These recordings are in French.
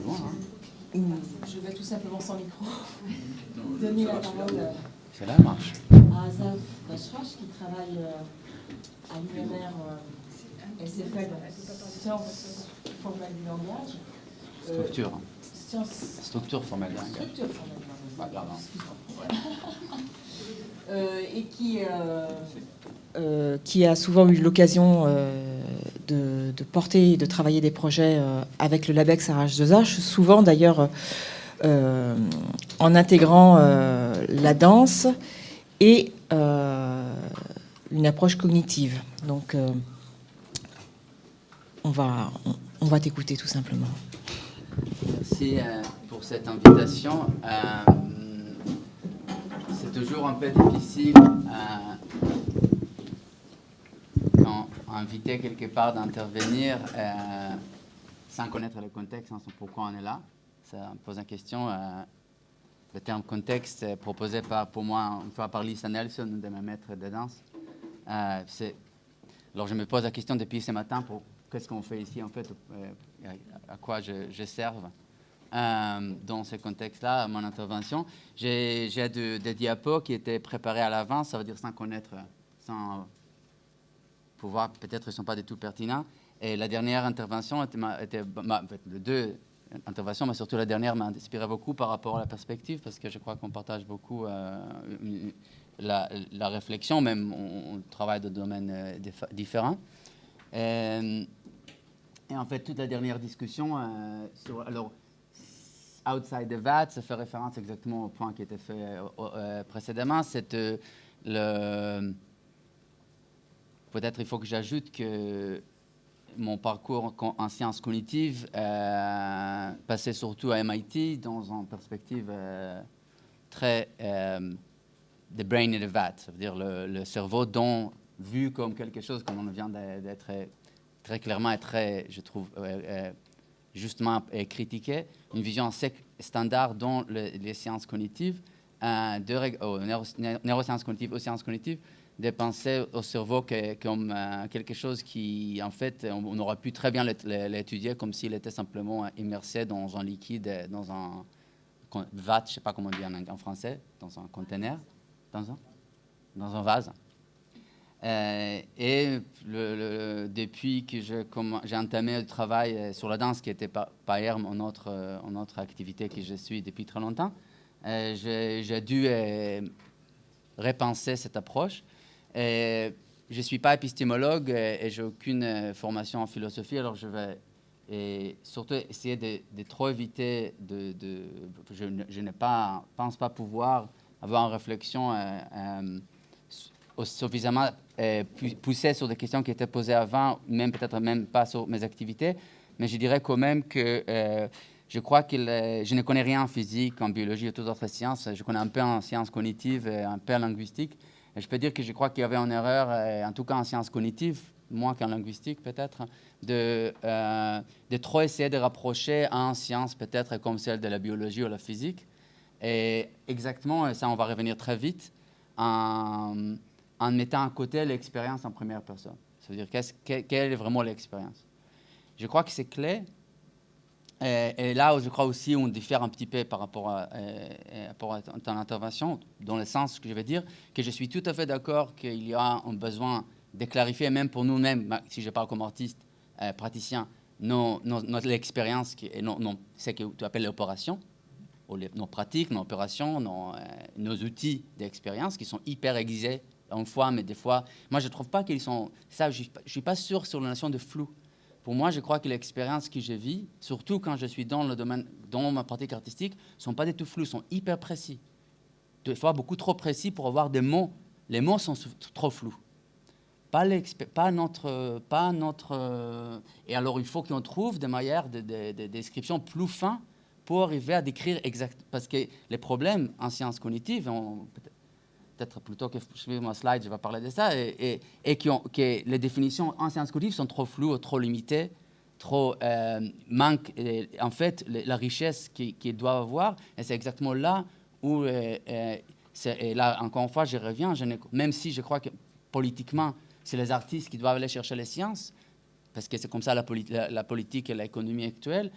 loin, hein. Je vais tout simplement sans micro donner la parole C'est là, marche. à Asaf Bachrash qui travaille à l'UNR SFL, Sciences formelles du langage. Structure. Sciences... Structure formelle du langage. Structure formelle du langage. Pardon. Et qui a souvent eu l'occasion de porter et de travailler des projets avec le LABEX RH2H, souvent d'ailleurs en intégrant la danse et une approche cognitive. Donc on va t'écouter tout simplement. Merci pour cette invitation. C'est toujours un peu difficile quand invité quelque part d'intervenir sans connaître le contexte, sans pourquoi on est là. Ça me pose une question. Le terme contexte est proposé pour moi une fois par Lisa Nelson, une de mes maîtres de danse. Alors je me pose la question depuis ce matin pour qu'est-ce qu'on fait ici en fait, à quoi je serve. Dans ce contexte-là, mon intervention, j'ai des diapos qui étaient préparés à l'avance, ça veut dire sans connaître, sans pouvoir, peut-être ils ne sont pas du tout pertinents. Et la dernière intervention les deux interventions, mais surtout la dernière m'a inspiré beaucoup par rapport à la perspective, parce que je crois qu'on partage beaucoup la réflexion, même on travaille dans des domaines différents. Et en fait, toute la dernière discussion alors, Outside the VAT, ça fait référence exactement au point qui était fait précédemment. C'est peut-être il faut que j'ajoute que mon parcours en sciences cognitives passait surtout à MIT dans une perspective très the brain in the vat, ça veut dire le cerveau vu comme quelque chose, comme on vient d'être très clairement et très, je trouve, justement critiqué, une vision standard dans les sciences cognitives, neurosciences cognitives aux sciences cognitives, de penser au cerveau comme quelque chose qui, en fait, on aurait pu très bien l'étudier comme s'il était simplement immersé dans un liquide, dans un vat, je ne sais pas comment on dit en français, dans un conteneur, dans un vase. Et depuis que j'ai entamé le travail sur la danse, qui était par ailleurs mon autre activité que je suis depuis très longtemps, j'ai dû repenser cette approche. Je ne suis pas épistémologue et je n'ai aucune formation en philosophie, alors je vais surtout essayer de trop éviter je ne pense pas pouvoir avoir une réflexion suffisamment poussée sur des questions qui étaient posées avant, peut-être même pas sur mes activités, mais je dirais quand même que je crois que je ne connais rien en physique, en biologie et toutes autres sciences. Je connais un peu en sciences cognitives, un peu en linguistique. Et je peux dire que je crois qu'il y avait une erreur, en tout cas en sciences cognitives, moins qu'en linguistique peut-être, de trop essayer de rapprocher en sciences peut-être comme celle de la biologie ou la physique. Et exactement, ça on va revenir très vite, en mettant à côté l'expérience en première personne. Ça veut dire quelle est vraiment l'expérience. Je crois que c'est clé. Et là, je crois aussi on diffère un petit peu par rapport à ton intervention, dans le sens que je veux dire, que je suis tout à fait d'accord qu'il y a un besoin de clarifier, même pour nous-mêmes, si je parle comme artiste, praticien, notre expérience, ce que tu appelles l'opération, nos pratiques, nos opérations, nos outils d'expérience qui sont hyper aiguisés une fois, mais des fois... Moi, je ne trouve pas qu'ils sont... Ça, je ne suis pas sûr sur la notion de flou. Pour moi, je crois que l'expérience que je vis, surtout quand je suis dans le domaine, dans ma pratique artistique, ne sont pas du tout flous, sont hyper précis. Des fois, beaucoup trop précis pour avoir des mots. Les mots sont trop flous. Pas notre... Et alors, il faut qu'on trouve des manières de description plus fines pour arriver à décrire exact. Parce que les problèmes en sciences cognitives, peut-être plutôt que je fais mon slide, je vais parler de ça, et que les définitions en sciences cognitives sont trop floues, trop limitées, trop manquent en fait la richesse qu'ils doivent avoir. Et c'est exactement là où, et là encore une fois, je reviens, même si je crois que politiquement, c'est les artistes qui doivent aller chercher les sciences, parce que c'est comme ça la politique et l'économie actuelle,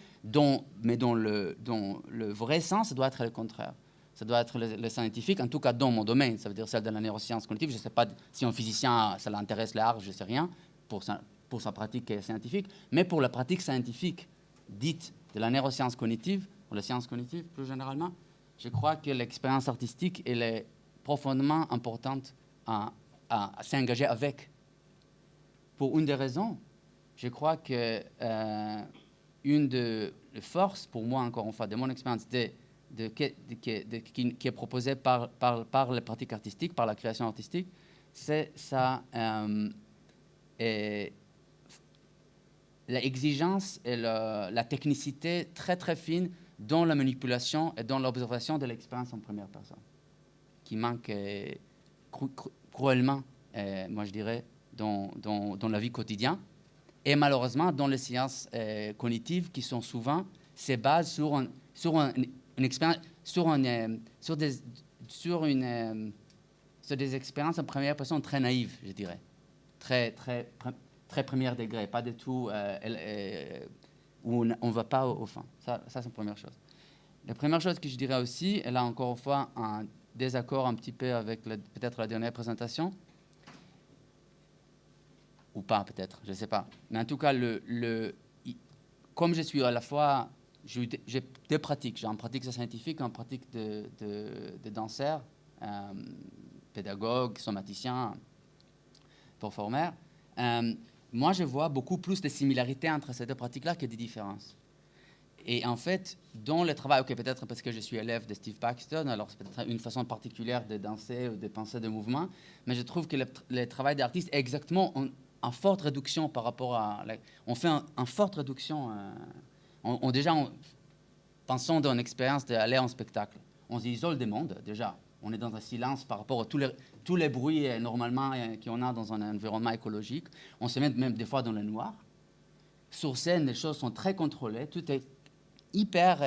mais dont le vrai sens, ça doit être le contraire. Ça doit être le scientifique, en tout cas dans mon domaine, ça veut dire celle de la neuroscience cognitive. Je ne sais pas si un physicien, ça l'intéresse l'art, je ne sais rien, pour sa pratique scientifique, mais pour la pratique scientifique dite de la neuroscience cognitive, ou la science cognitive plus généralement, je crois que l'expérience artistique, elle est profondément importante à s'engager avec. Pour une des raisons, je crois que une des forces, pour moi, encore une fois, de mon expérience, qui est proposée par les pratiques artistiques, par la création artistique, c'est l'exigence et la technicité très, très fine dans la manipulation et dans l'observation de l'expérience en première personne, qui manque cruellement, moi je dirais, dans la vie quotidienne. Et malheureusement, dans les sciences cognitives, qui sont souvent, se basent sur une expérience, sur des expériences en première personne très naïves, je dirais, très premier degré, pas du tout où on ne va pas au fond. Ça c'est la première chose. La première chose que je dirais aussi, et là encore une fois, un désaccord un petit peu avec peut-être la dernière présentation, ou pas peut-être, je ne sais pas. Mais en tout cas, comme je suis à la fois, j'ai deux pratiques. J'ai une pratique scientifique, une pratique de danseur, pédagogue, somaticien, performeur. Moi, je vois beaucoup plus de similarités entre ces deux pratiques-là que des différences. Et en fait, dans le travail, ok, peut-être parce que je suis élève de Steve Paxton, alors c'est peut-être une façon particulière de danser ou de penser de mouvement, mais je trouve que le travail d'artiste est exactement en forte réduction par rapport à... on fait en forte réduction. Pensons dans une expérience d'aller en spectacle. On s'isole des mondes, déjà. On est dans un silence par rapport à tous les bruits normalement qu'on a dans un environnement écologique. On se met même des fois dans le noir. Sur scène, les choses sont très contrôlées. Tout est hyper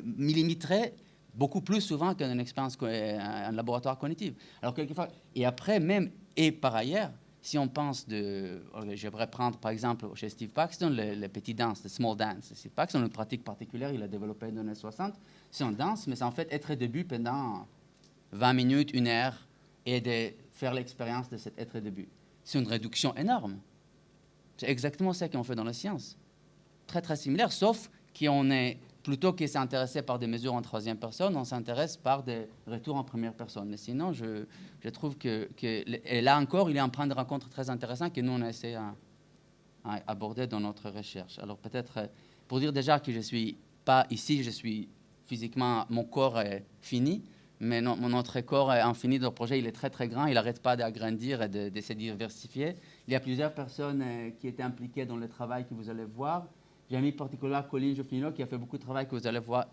millimétré, beaucoup plus souvent qu'une expérience en laboratoire cognitif. Alors, quelquefois, et après, même, et par ailleurs, si on pense j'aimerais prendre par exemple chez Steve Paxton le petit dance, le small dance. Steve Paxton, une pratique particulière, il a développé dans les années 60. C'est un danse, mais c'est en fait être debout pendant 20 minutes, 1 heure, et de faire l'expérience de cet être debout. C'est une réduction énorme. C'est exactement ça qu'on fait dans la science. Très, très similaire, sauf qu'on est, plutôt que s'intéresser par des mesures en troisième personne, on s'intéresse par des retours en première personne. Mais sinon, je trouve et là encore, il y a un point de rencontre très intéressant que nous, on a essayé à aborder dans notre recherche. Alors peut-être, pour dire déjà que je ne suis pas ici, je suis physiquement, mon corps est fini, mais notre corps est infini. Notre projet, il est très, très grand, il n'arrête pas d'agrandir et de se diversifier. Il y a plusieurs personnes qui étaient impliquées dans le travail que vous allez voir. J'ai mis particulièrement Colline Joffino qui a fait beaucoup de travail que vous allez voir.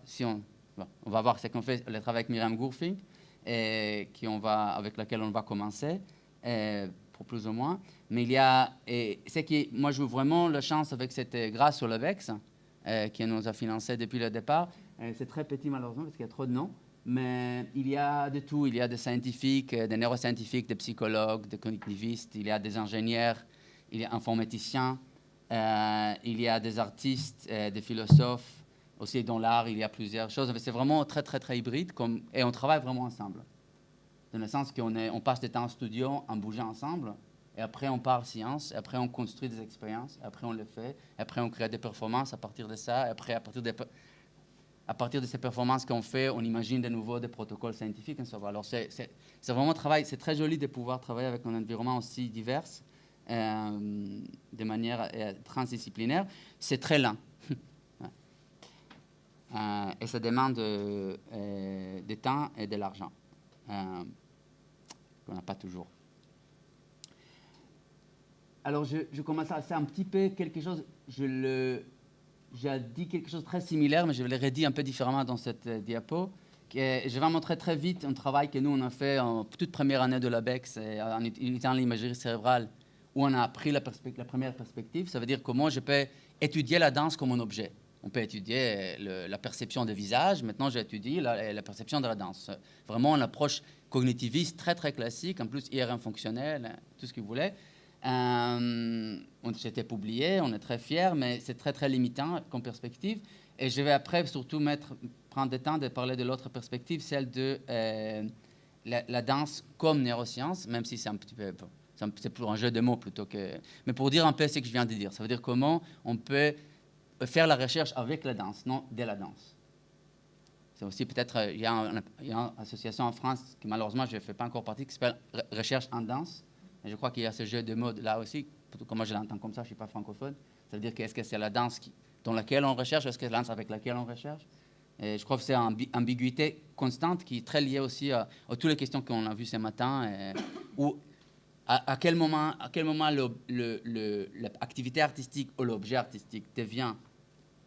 On va voir ce qu'on fait, le travail avec Myriam Gourfink, avec laquelle on va commencer, pour plus ou moins. Mais il y a, moi je veux vraiment la chance avec grâce au LABEX, qui nous a financé depuis le départ. C'est très petit malheureusement parce qu'il y a trop de noms. Mais il y a de tout. Il y a des scientifiques, des neuroscientifiques, des psychologues, des cognitivistes, il y a des ingénieurs, il y a informaticiens. Il y a des artistes, des philosophes, aussi dans l'art, il y a plusieurs choses. C'est vraiment très, très, très hybride et on travaille vraiment ensemble. Dans le sens qu'on passe du temps en studio en bougeant ensemble, et après on part science, et après on construit des expériences, et après on le fait, et après on crée des performances à partir de ça, et après à partir de ces performances qu'on fait, on imagine de nouveau des protocoles scientifiques. Alors c'est vraiment un travail, c'est très joli de pouvoir travailler avec un environnement aussi divers. De manière transdisciplinaire, c'est très lent. Et ça demande du temps et de l'argent, qu'on n'a pas toujours. Alors, je commence à faire un petit peu quelque chose, j'ai dit quelque chose de très similaire, mais je l'ai redit un peu différemment dans cette diapo. Je vais montrer très vite un travail que nous, on a fait en toute première année de l'ABEX, en utilisant l'imagerie cérébrale, où on a pris la première perspective. Ça veut dire comment je peux étudier la danse comme un objet. On peut étudier la perception des visages. Maintenant, j'ai étudié la perception de la danse. Vraiment une approche cognitiviste très, très classique, en plus IRM fonctionnel, tout ce que vous voulez. C'était publié, on est très fiers, mais c'est très, très limitant comme perspective. Et je vais après surtout prendre le temps de parler de l'autre perspective, celle de la danse comme neuroscience, même si c'est un petit peu... C'est pour un jeu de mots plutôt que... Mais pour dire un peu ce que je viens de dire. Ça veut dire comment on peut faire la recherche avec la danse, non de la danse. C'est aussi peut-être... Il y a une association en France qui malheureusement je ne fais pas encore partie, qui s'appelle Recherche en danse. Et je crois qu'il y a ce jeu de mots là aussi. Comme moi je l'entends comme ça, je ne suis pas francophone. Ça veut dire qu'est-ce que c'est la danse dans laquelle on recherche, est-ce que c'est la danse avec laquelle on recherche. Et je crois que c'est une ambiguïté constante qui est très liée aussi à toutes les questions qu'on a vues ce matin, où à quel moment l'activité artistique ou l'objet artistique devient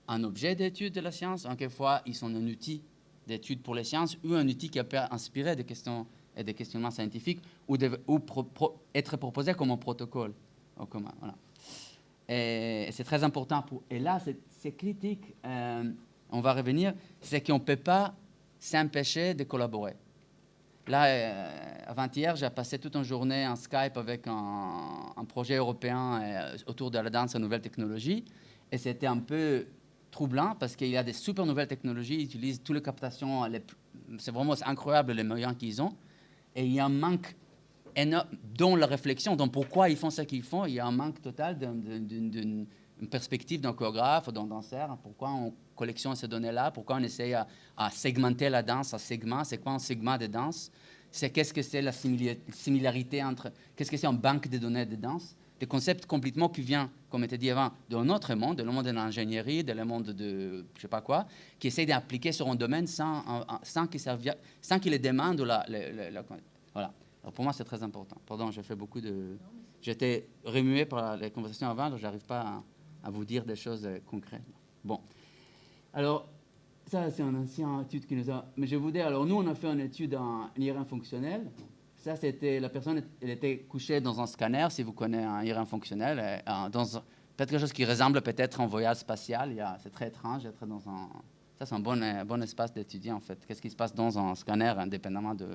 un objet d'étude de la science, en quelle fois ils sont un outil d'étude pour les sciences ou un outil qui peut inspirer des questions et des questionnements scientifiques ou être proposé comme un protocole. Voilà. Et c'est très important. Et là, c'est critique, on va revenir, c'est qu'on ne peut pas s'empêcher de collaborer. Là, avant-hier, j'ai passé toute une journée en Skype avec un projet européen autour de la danse et nouvelles technologies. Et c'était un peu troublant parce qu'il y a des super nouvelles technologies, ils utilisent toutes les captations, c'est vraiment incroyable les moyens qu'ils ont. Et il y a un manque énorme dans la réflexion, dans pourquoi ils font ce qu'ils font. Il y a un manque total d'une perspective d'un chorégraphe ou d'un danseur. Pourquoi on collectionne ces données-là, pourquoi on essaye à segmenter la danse, à segments, c'est quoi un segment de danse, qu'est-ce que c'est la similarité entre, qu'est-ce que c'est une banque de données de danse, des concepts complètement qui viennent, comme était dit avant, d'un autre monde, de le monde de l'ingénierie, de le monde de je ne sais pas quoi, qui essaye d'appliquer sur un domaine sans qu'il les demande. Voilà. Alors pour moi, c'est très important. Pardon, j'ai fait beaucoup de... J'étais remué par les conversations avant, donc je n'arrive pas à vous dire des choses concrètes. Bon. Alors, ça, c'est une ancienne étude qui nous a... Mais je vous dis, alors nous, on a fait une étude en IRM fonctionnel. Ça, c'était... La personne, elle était couchée dans un scanner, si vous connaissez un IRM fonctionnel, dans peut-être quelque chose qui ressemble peut-être à un voyage spatial. C'est très étrange d'être dans un... Ça, c'est un bon espace d'étudier, en fait. Qu'est-ce qui se passe dans un scanner, indépendamment de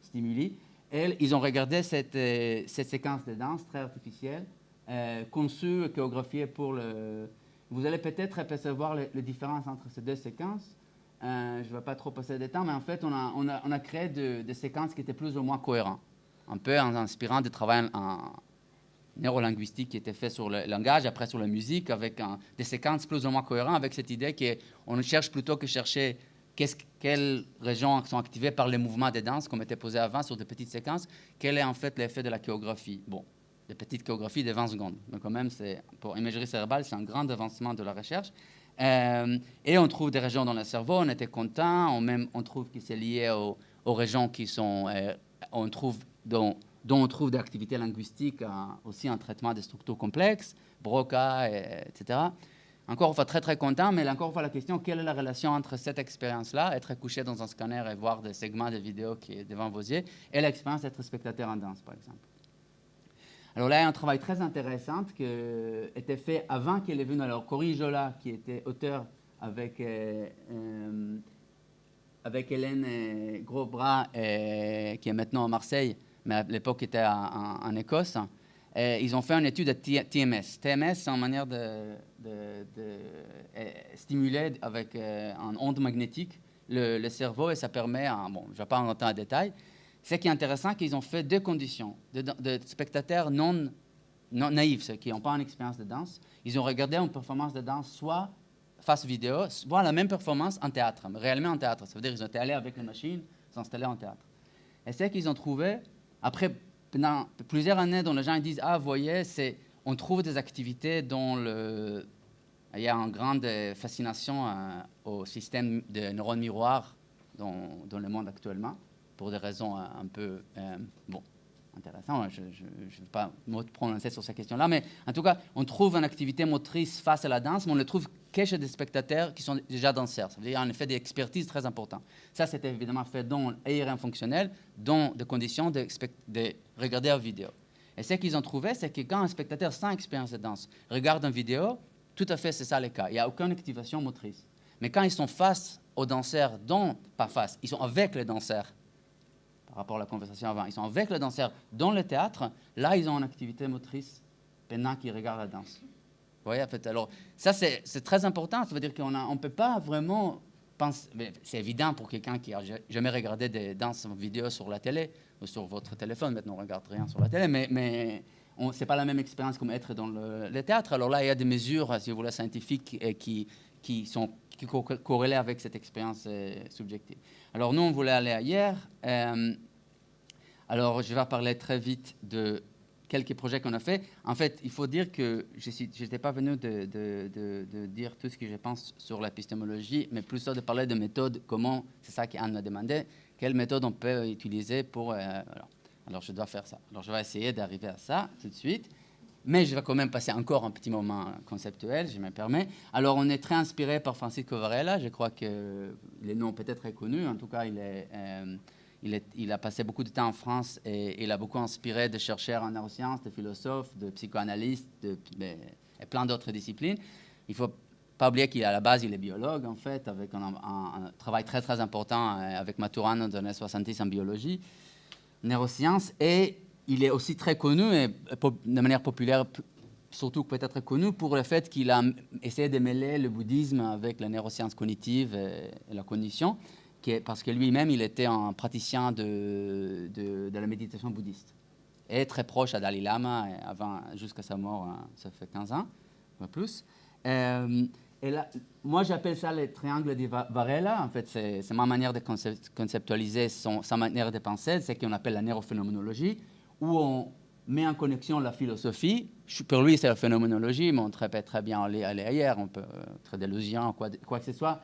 stimuli. Et ils ont regardé cette séquence de danse très artificielle, conçue et chorégraphiée pour le... Vous allez peut-être apercevoir les différences entre ces deux séquences. Je ne vais pas trop passer des temps, mais en fait, on a créé des séquences qui étaient plus ou moins cohérentes, un peu en inspirant des travaux en neurolinguistique qui étaient faits sur le langage, après sur la musique, avec des séquences plus ou moins cohérentes, avec cette idée qu'on cherche plutôt que chercher quelles régions sont activées par les mouvements de danse, comme était posé avant sur des petites séquences, quel est en fait l'effet de la chorégraphie. Bon, des petites chorégraphies de 20 secondes. Mais quand même, pour imagerie cérébrale, c'est un grand avancement de la recherche. Et on trouve des régions dans le cerveau, on était content, on trouve que c'est lié aux régions qui sont... dont on trouve des activités linguistiques, aussi un traitement des structures complexes, Broca, etc. Encore une fois, très, très content, mais encore une fois, la question, quelle est la relation entre cette expérience-là, être couché dans un scanner et voir des segments de vidéos qui est devant vos yeux, et l'expérience d'être spectateur en danse, par exemple. Alors là, il y a un travail très intéressant qui était fait avant qu'elle est venue. Alors, Corinne Jola, qui était auteur avec Hélène Grosbras, qui est maintenant à Marseille, mais à l'époque était en Écosse, ils ont fait une étude de TMS. TMS, c'est une manière de stimuler avec une onde magnétique le cerveau et ça permet, bon, je ne vais pas en rentrer en détail. Ce qui est intéressant, c'est qu'ils ont fait deux conditions. De spectateurs non naïfs, ceux qui n'ont pas une expérience de danse. Ils ont regardé une performance de danse soit face vidéo, soit la même performance en théâtre, réellement en théâtre. Ça veut dire qu'ils ont été allés avec la machine, s'installer en théâtre. Et ce qu'ils ont trouvé, après pendant plusieurs années dont les gens disent « Ah, vous voyez, on trouve des activités dont il y a une grande fascination au système de neurones miroirs dans le monde actuellement, pour des raisons un peu intéressantes. Je ne vais pas me prononcer sur ces questions-là, mais en tout cas, on trouve une activité motrice face à la danse, mais on ne le trouve que chez des spectateurs qui sont déjà danseurs. Ça veut dire en effet des expertises très importantes. Ça, c'était évidemment fait dans l'IRM fonctionnel, dans des conditions de regarder en vidéo. Et ce qu'ils ont trouvé, c'est que quand un spectateur sans expérience de danse regarde une vidéo, tout à fait, c'est ça le cas. Il n'y a aucune activation motrice. Mais quand ils sont face aux danseurs, pas face, ils sont avec les danseurs, par rapport à la conversation avant, ils sont avec les danseurs dans le théâtre, là, ils ont une activité motrice pendant qu'il regarde la danse. Vous voyez, en fait, alors, ça, c'est très important. Ça veut dire qu'on ne peut pas vraiment penser... C'est évident pour quelqu'un qui n'a jamais regardé des danses vidéo sur la télé ou sur votre téléphone. Maintenant, on ne regarde rien sur la télé, mais ce n'est pas la même expérience comme être dans le théâtre. Alors là, il y a des mesures, si vous voulez, scientifiques qui sont corrélées avec cette expérience subjective. Alors, nous, on voulait aller ailleurs. Alors, je vais parler très vite de quelques projets qu'on a fait. En fait, il faut dire que je n'étais pas venu de dire tout ce que je pense sur l'épistémologie, mais plutôt de parler de méthodes, comment, c'est ça qu'Anne m'a demandé, quelle méthode on peut utiliser pour... alors, je dois faire ça. Alors, je vais essayer d'arriver à ça tout de suite, mais je vais quand même passer encore un petit moment conceptuel, je me permets. Alors, on est très inspiré par Francisco Varela. Je crois que les noms peut-être est connu. En tout cas, il a passé beaucoup de temps en France et il a beaucoup inspiré de chercheurs en neurosciences, de philosophes, de psychoanalystes et plein d'autres disciplines. Il ne faut pas oublier qu'à la base, il est biologue, en fait, avec un travail très, très important avec Maturana dans les années 70 en biologie, neurosciences. Et il est aussi très connu, et de manière populaire, surtout peut-être connu pour le fait qu'il a essayé de mêler le bouddhisme avec la neuroscience cognitive et la cognition. Parce que lui-même, il était un praticien de la méditation bouddhiste. Et très proche à Dalai Lama, jusqu'à sa mort, ça fait 15 ans, pas plus. Et là, moi, j'appelle ça le triangle de Varela. En fait, c'est ma manière de conceptualiser sa manière de penser. C'est ce qu'on appelle la neurophénoménologie, où on met en connexion la philosophie. Pour lui, c'est la phénoménologie, mais on peut très bien aller ailleurs. On peut être délusion, quoi que ce soit.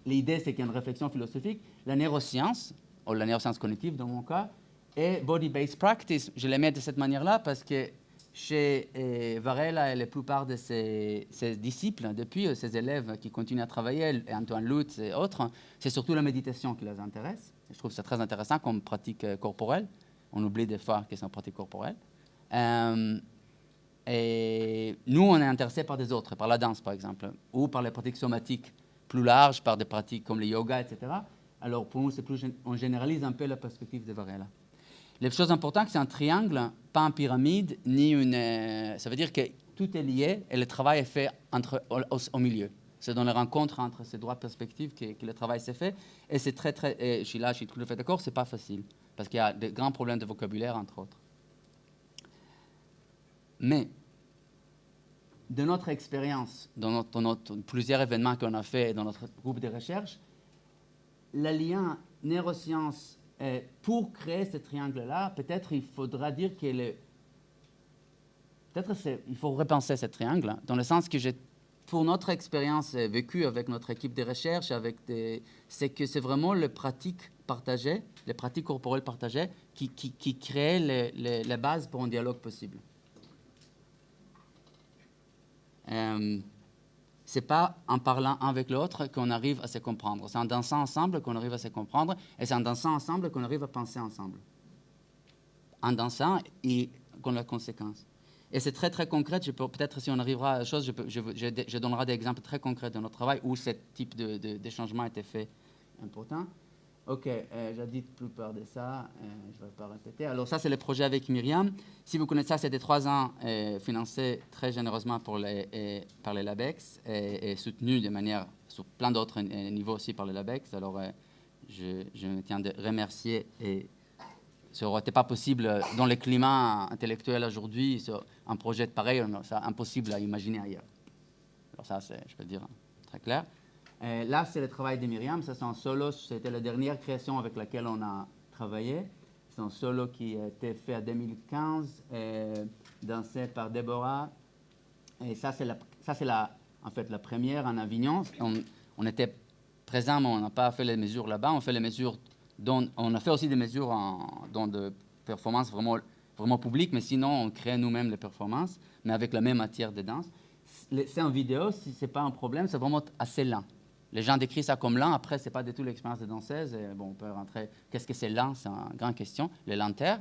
L'idée, c'est qu'il y a une réflexion philosophique. La neuroscience, ou la neuroscience cognitive dans mon cas, et body-based practice. Je les mets de cette manière-là parce que chez Varela et la plupart de ses disciples, depuis ses élèves qui continuent à travailler, et Antoine Lutz et autres, c'est surtout la méditation qui les intéresse. Je trouve ça très intéressant comme pratique corporelle. On oublie des fois que c'est une pratique corporelle. Et nous, on est intéressés par des autres, par la danse, par exemple, ou par les pratiques somatiques plus larges, par des pratiques comme le yoga, etc. Alors, pour nous, on généralise un peu la perspective de Varela. Les choses importantes, c'est un triangle, pas une pyramide, ni une... ça veut dire que tout est lié et le travail est fait au milieu. C'est dans les rencontres entre ces trois perspectives que le travail s'est fait. Et c'est je suis tout à fait d'accord, c'est pas facile, parce qu'il y a de grands problèmes de vocabulaire, entre autres. Mais, de notre expérience, dans plusieurs événements qu'on a fait dans notre groupe de recherche, le lien neurosciences, pour créer ce triangle-là, peut-être il faudra dire il faut repenser ce triangle, dans le sens que pour notre expérience vécue avec notre équipe de recherche, c'est que c'est vraiment les pratiques partagées, les pratiques corporelles partagées, qui créent les bases pour un dialogue possible. C'est pas en parlant avec l'autre qu'on arrive à se comprendre. C'est en dansant ensemble qu'on arrive à se comprendre, et c'est en dansant ensemble qu'on arrive à penser ensemble. En dansant et qu'on a la conséquence. Et c'est très, très concret. Peut-être si on arrivera à la chose, je donnerai des exemples très concrets de notre travail où ce type de changement a été fait important. OK, j'ai dit la plupart de ça, je ne vais pas répéter. Alors ça, c'est le projet avec Myriam. Si vous connaissez ça, c'est des 3 ans financés très généreusement par les LABEX et soutenus de manière sur plein d'autres niveaux aussi par les LABEX. Alors, je me tiens de remercier. Et ça n'aurait été pas possible dans le climat intellectuel aujourd'hui, un projet pareil, c'est impossible à imaginer ailleurs. Alors ça, je peux dire très clair. Là, c'est le travail de Myriam. Ça, c'est un solo. C'était la dernière création avec laquelle on a travaillé. C'est un solo qui a été fait en 2015, dansé par Déborah. Et ça, c'est en fait la première en Avignon. On était présents, mais on n'a pas fait les mesures là-bas. On fait les mesures. On a fait aussi des mesures dans de performances vraiment, vraiment publiques, mais sinon, on crée nous-mêmes les performances, mais avec la même matière de danse. C'est en vidéo, si ce n'est pas un problème, c'est vraiment assez lent. Les gens décrivent ça comme lent. Après, ce n'est pas du tout l'expérience de danseuse. Et bon, on peut rentrer. Qu'est-ce que c'est lent? C'est une grande question, les lenteurs.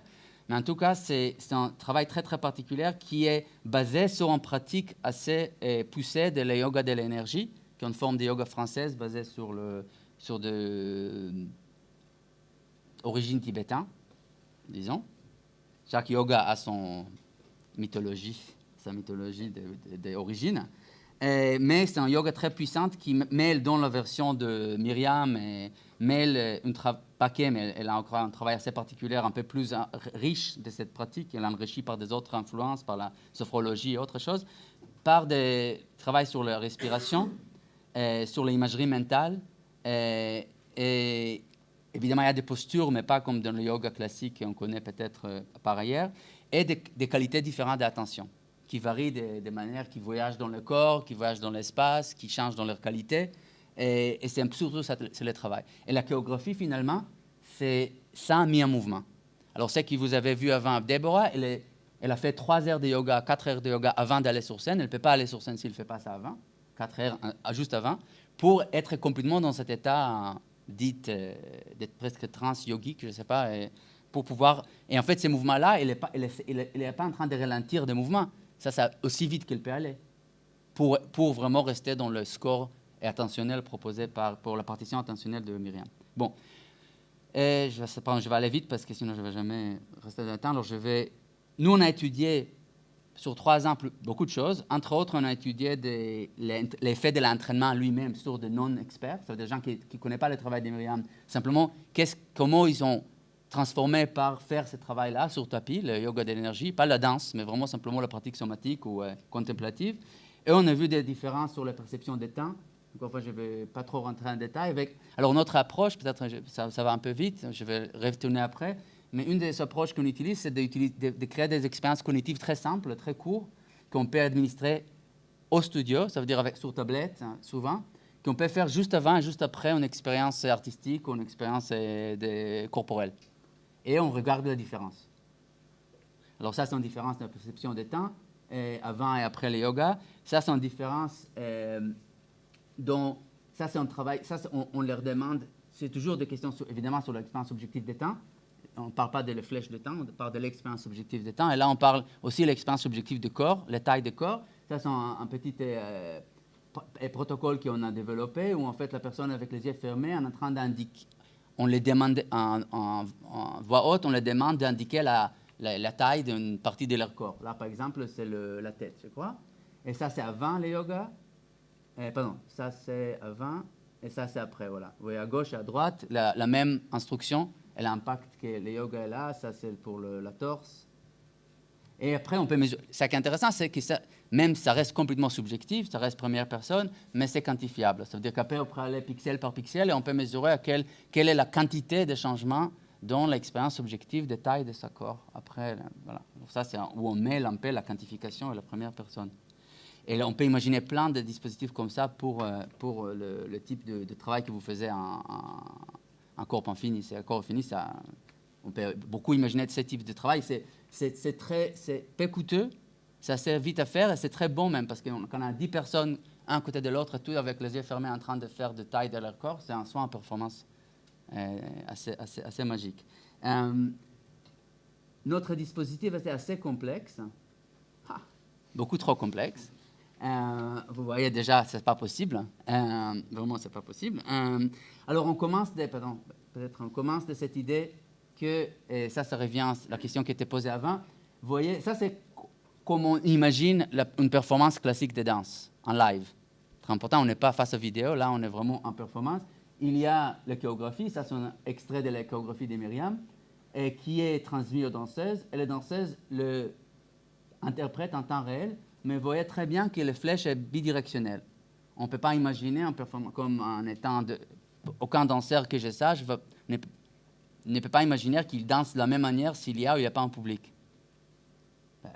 Mais en tout cas, c'est un travail très, très particulier qui est basé sur une pratique assez poussée de la yoga de l'énergie, qui est une forme de yoga française basée sur origine tibétaine, disons. Chaque yoga a son mythologie sa mythologie d'origine. Mais c'est un yoga très puissant qui mêle dans la version de Myriam, mêle mais elle a encore un travail assez particulier, un peu plus riche de cette pratique. Elle est enrichie par des autres influences, par la sophrologie et autre chose, par des travail sur la respiration, sur l'imagerie mentale. Et évidemment, il y a des postures, mais pas comme dans le yoga classique qu'on connaît peut-être par ailleurs, et des qualités différentes d'attention, qui varient de manières qui voyagent dans le corps, qui voyagent dans l'espace, qui changent dans leur qualité. Et c'est surtout ça, c'est le travail. Et la chorégraphie, finalement, c'est ça mis en mouvement. Alors, ce que vous avez vu avant, Déborah, elle a fait 3 heures de yoga, 4 heures de yoga avant d'aller sur scène. Elle ne peut pas aller sur scène s'il ne fait pas ça avant, 4 heures juste avant, pour être complètement dans cet état d'être presque trans-yogique, je ne sais pas, pour pouvoir... Et en fait, ces mouvements-là, elle n'est pas en train de ralentir des mouvements. Ça aussi vite qu'elle peut aller, pour vraiment rester dans le score attentionnel proposé pour la partition attentionnelle de Myriam. Bon, je vais aller vite parce que sinon je ne vais jamais rester dans le temps. Alors nous, on a étudié sur 3 ans beaucoup de choses. Entre autres, on a étudié l'effet de l'entraînement lui-même sur des non-experts, c'est-à-dire des gens qui ne connaissent pas le travail de Myriam. Simplement, comment ils ont transformé par faire ce travail-là sur tapis, le yoga de l'énergie, pas la danse, mais vraiment simplement la pratique somatique ou contemplative. Et on a vu des différences sur la perception des temps. Encore une fois, je ne vais pas trop rentrer en détail. Alors, notre approche, peut-être ça va un peu vite, je vais retourner après, mais une des approches qu'on utilise, c'est de créer des expériences cognitives très simples, très courtes, qu'on peut administrer au studio, ça veut dire sur tablette, souvent, qu'on peut faire juste avant et juste après une expérience artistique ou une expérience corporelle. Et on regarde la différence. Alors ça, c'est une différence de la perception des temps, avant et après le yoga. Ça, c'est une différence dont... Ça, c'est un travail... Ça, on leur demande... C'est toujours des questions, évidemment, sur l'expérience objective des temps. On ne parle pas de la flèche de temps, on parle de l'expérience objective des temps. Et là, on parle aussi de l'expérience objective du corps, la taille du corps. Ça, c'est un petit protocole qu'on a développé où, en fait, la personne avec les yeux fermés est en train d'indiquer... On les demande en voix haute, on les demande d'indiquer la taille d'une partie de leur corps. Là, par exemple, c'est la tête, je crois. Et ça, c'est avant le yoga. Pardon, ça, c'est avant et ça, c'est après. Voilà. Vous voyez, à gauche et à droite, la même instruction. Et l'impact que le yoga est là, ça, c'est pour la torse. Et après, on peut mesurer. Ce qui est intéressant, c'est que ça reste complètement subjectif, ça reste première personne, mais c'est quantifiable. Ça veut dire qu'après, on peut aller pixel par pixel et on peut mesurer quelle est la quantité de changements dans l'expérience subjective de taille de sa corps. Après, voilà. Donc ça, c'est où on met un peu la quantification à la première personne. Et là, on peut imaginer plein de dispositifs comme ça pour le type de travail que vous faites en corps infini. C'est un corps infini, ça... On peut beaucoup imaginer de ce type de travail. C'est peu coûteux, c'est assez vite à faire et c'est très bon même parce que quand on a 10 personnes, un à côté de l'autre, tout avec les yeux fermés en train de faire de taille de leur corps, c'est en soi une performance assez magique. Notre dispositif est assez complexe, beaucoup trop complexe. Vous voyez déjà, ce n'est pas possible. Vraiment, ce n'est pas possible. Alors, on commence de cette idée que, et ça revient à la question qui était posée avant. Vous voyez, ça, c'est comme on imagine une performance classique de danse, en live. Très important, on n'est pas face à vidéo, là, on est vraiment en performance. Il y a la chorégraphie, ça, c'est un extrait de la chorégraphie de Myriam, et qui est transmis aux danseuses, et les danseuses l'interprètent en temps réel, mais vous voyez très bien que la flèche est bidirectionnelle. On ne peut pas imaginer un performance comme en étant... Aucun danseur que je sache ne peut pas imaginer qu'il danse de la même manière s'il y a ou il n'y a pas un public.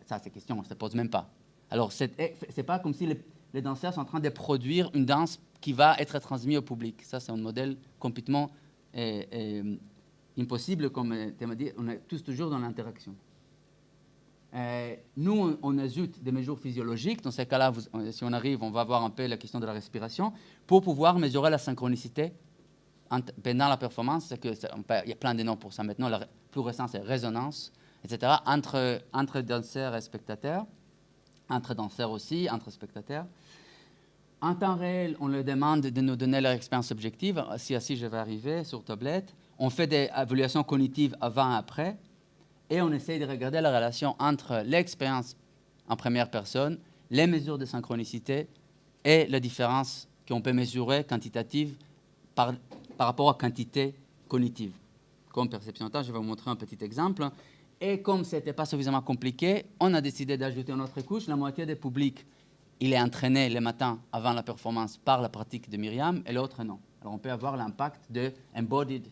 Ça, c'est question, on ne se pose même pas. Alors, ce n'est pas comme si les danseurs sont en train de produire une danse qui va être transmise au public. Ça, c'est un modèle complètement impossible, comme tu m'as dit, on est tous toujours dans l'interaction. Nous, on ajoute des mesures physiologiques. Dans ces cas-là, si on arrive, on va voir un peu la question de la respiration pour pouvoir mesurer la synchronicité pendant la performance. Il y a plein de noms pour ça maintenant. Le plus récent, c'est résonance, etc. Entre danseurs et spectateurs, entre danseurs aussi, entre spectateurs. En temps réel, on leur demande de nous donner leur expérience objective. Si je vais arriver sur tablette. On fait des évaluations cognitives avant et après. Et on essaye de regarder la relation entre l'expérience en première personne, les mesures de synchronicité et la différence qu'on peut mesurer quantitative par rapport à quantité cognitive. Comme perception de temps, je vais vous montrer un petit exemple. Et comme ce n'était pas suffisamment compliqué, on a décidé d'ajouter une autre couche. La moitié des publics, il est entraîné le matin avant la performance par la pratique de Myriam et l'autre non. Alors on peut avoir l'impact de embodied,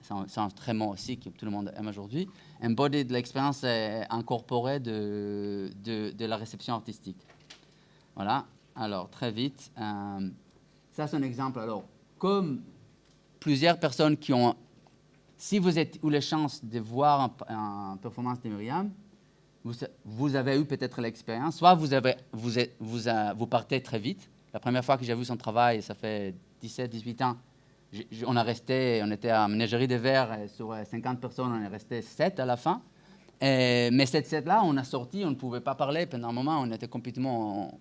c'est un très mot aussi que tout le monde aime aujourd'hui, embodied, l'expérience incorporée de la réception artistique. Voilà, alors très vite, ça c'est un exemple. Alors, comme plusieurs personnes qui ont, si vous avez eu la chance de voir une performance de Myriam, vous avez eu peut-être l'expérience, soit vous partez très vite. La première fois que j'ai vu son travail, ça fait 17, 18 ans, on était à Ménagerie des Verts, et sur 50 personnes, on est resté 7 à la fin. Mais cette 7-là, on a sorti, on ne pouvait pas parler pendant un moment, on était complètement...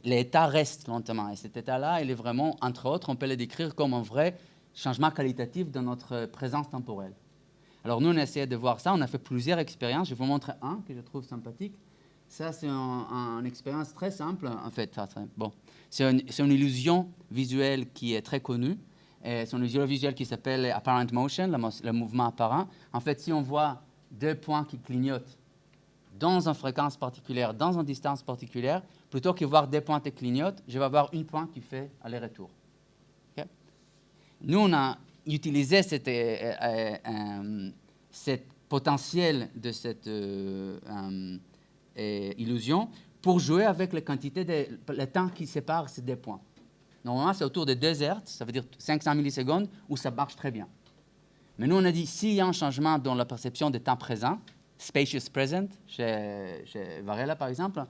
L'état reste lentement. Et cet état-là, il est vraiment, entre autres, on peut le décrire comme un vrai changement qualitatif de notre présence temporelle. Alors, nous, on a essayé de voir ça. On a fait plusieurs expériences. Je vais vous montrer un que je trouve sympathique. Ça, c'est une expérience très simple. En fait, bon, c'est une illusion visuelle qui est très connue. C'est une illusion visuelle qui s'appelle apparent motion, le mouvement apparent. En fait, si on voit deux points qui clignotent dans une fréquence particulière, dans une distance particulière, plutôt que voir des points qui clignotent, je vais avoir un point qui fait aller-retour. Okay? Nous, on a utilisé cette potentiel de cette illusion pour jouer avec la quantité le temps qui sépare ces deux points. Normalement, c'est autour de 2 Hz, ça veut dire 500 millisecondes, où ça marche très bien. Mais nous, on a dit, s'il y a un changement dans la perception des temps présents, spacious present, chez Varela par exemple,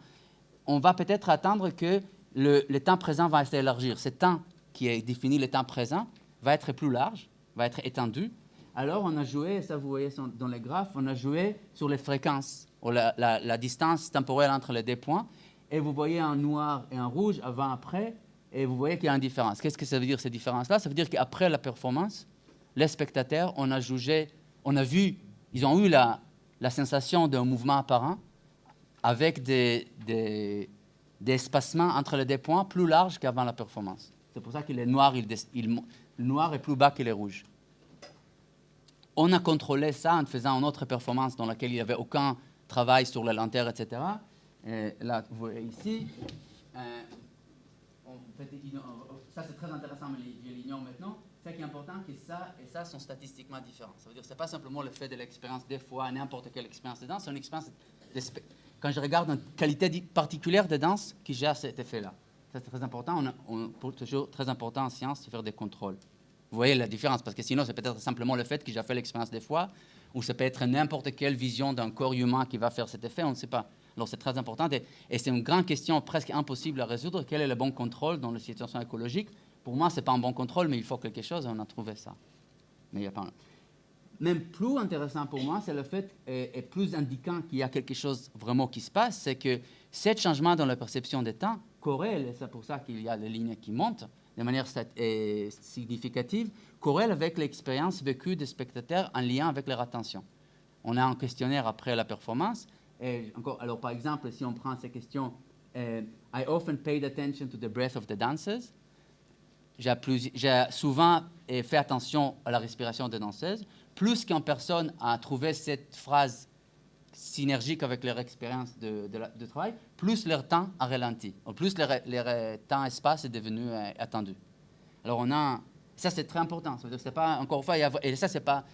on va peut-être attendre que le temps présent va s'élargir. Ce temps qui est défini, le temps présent, va être plus large, va être étendu. Alors, on a joué, ça vous voyez dans les graphes, on a joué sur les fréquences, ou la distance temporelle entre les deux points, et vous voyez un noir et un rouge avant-après, et vous voyez qu'il y a une différence. Qu'est-ce que ça veut dire, ces différences-là? Ça veut dire qu'après la performance, les spectateurs, on a vu, ils ont eu la sensation d'un mouvement apparent avec des espacements entre les deux points plus larges qu'avant la performance. C'est pour ça que le noir est plus bas que le rouge. On a contrôlé ça en faisant une autre performance dans laquelle il n'y avait aucun travail sur la lentille, etc. Et là, vous voyez ici, ça c'est très intéressant, mais je l'ignore maintenant. Ce qui est important, c'est que ça et ça sont statistiquement différents. Ça veut dire que ce n'est pas simplement le fait de l'expérience des fois, n'importe quelle expérience de danse, c'est une expérience quand je regarde une qualité particulière de danse qui gère cet effet-là. Ça, c'est très important. C'est toujours très important en science de faire des contrôles. Vous voyez la différence, parce que sinon, c'est peut-être simplement le fait que j'ai fait l'expérience des fois, ou ça peut être n'importe quelle vision d'un corps humain qui va faire cet effet, on ne sait pas. Alors, c'est très important. Et c'est une grande question presque impossible à résoudre. Quel est le bon contrôle dans les situations écologiques? Pour moi, ce n'est pas un bon contrôle, mais il faut quelque chose, et on a trouvé ça. Mais il n'y a pas... Même plus intéressant pour moi, c'est le fait, et plus indiquant qu'il y a quelque chose vraiment qui se passe, c'est que ce changement dans la perception des temps corrèle, et c'est pour ça qu'il y a les lignes qui montent de manière significative, corrèle avec l'expérience vécue des spectateurs en lien avec leur attention. On a un questionnaire après la performance. Et encore, alors, par exemple, si on prend ces questions, I often paid attention to the breath of the dancers. J'ai souvent fait attention à la respiration des danseuses. Plus qu'une personne a trouvé cette phrase synergique avec leur expérience de travail, plus leur temps a ralenti, plus leur temps-espace est devenu attendu. Alors, ça c'est très important. Ça veut dire que c'est pas, encore une fois, et ça c'est pas